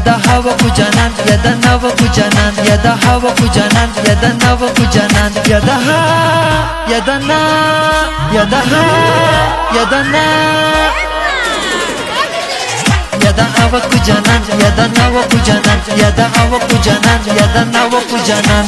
yada hawa kujanan yada nawa kujanan yada hawa kujanan yada nawa kujanan yada ha yada na yada ha yada na yada hawa kujanan yada nawa kujanan yada hawa kujanan yada nawa kujanan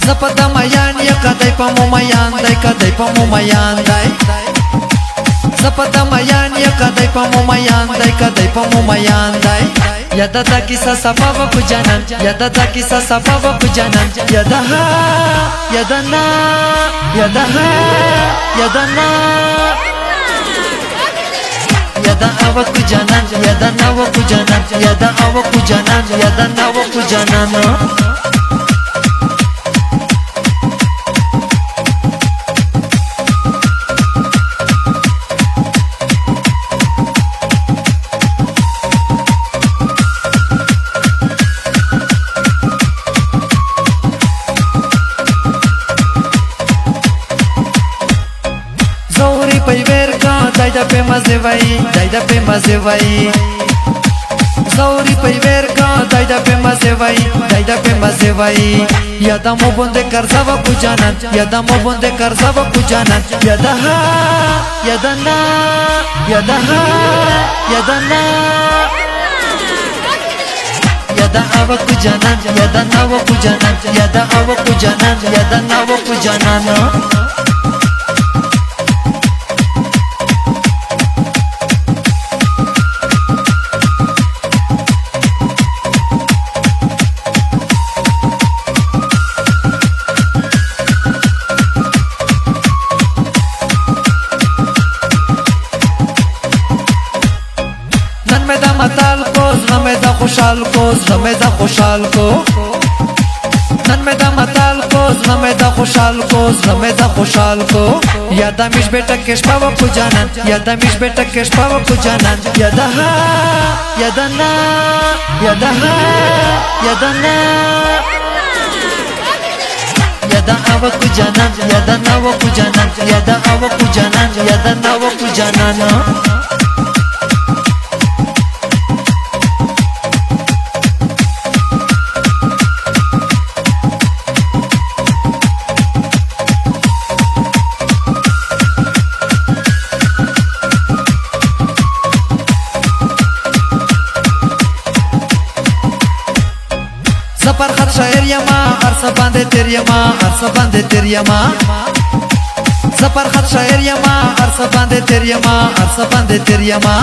Zapada mayan ya kadai pamumayan dai kadai pamumayan dai Zapada mayan ya kadai pamumayan dai kadai pamumayan dai Yada ta kisa sababa kujanan yada ta kisa sababa kujanan yada ha yada na yada ha yada na yada awa kujanan yada nawa kujanan yada awa kujanan yada nawa kujanan Zauri paiver ka daida pe maze vai daida pe maze vai Zauri paiver ka daida pe maze vai daida pe maze vai Yada mo bonde karzava kujanan yada mo bonde karzava kujanan yada ha yada na yada ha yada na yada awa kujanan yada nawa kujanan yada awa kujanan yada nawa kujanan متال کو زغمه دا خوشحال کو زغمه دا خوشحال کو نن مې دا متال کو زغمه دا خوشحال کو زغمه دا خوشحال کو یادا میش بیٹا کش پاو کو جانان یادا میش بیٹا کش پاو کو جانان یادا ها یادا نا یادا ها یادا نا یادا اوا کو جانان یادا ناو کو جانان یادا اوا کو جانان یادا ناو کو جانان Zapar khat shair yama arsa bande ter yama arsa bande ter yama Zapar khat shair yama arsa bande ter yama arsa bande ter yama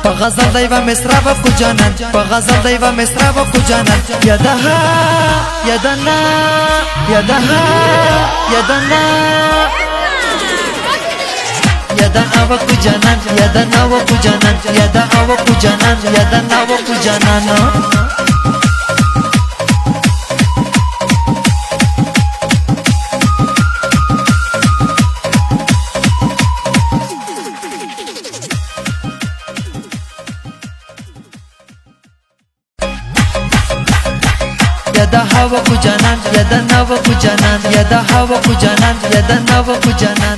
Pa ghazal daiva mesraba ku janan pa ghazal daiva mesraba ku janan yada ha yada na yada ha yada na yada awa ku janan yada nawa ku janan yada awa ku janan yada nawa ku janan Yada hawa kujanan yada nawa kujanan yada hawa kujanan yada nawa kujanan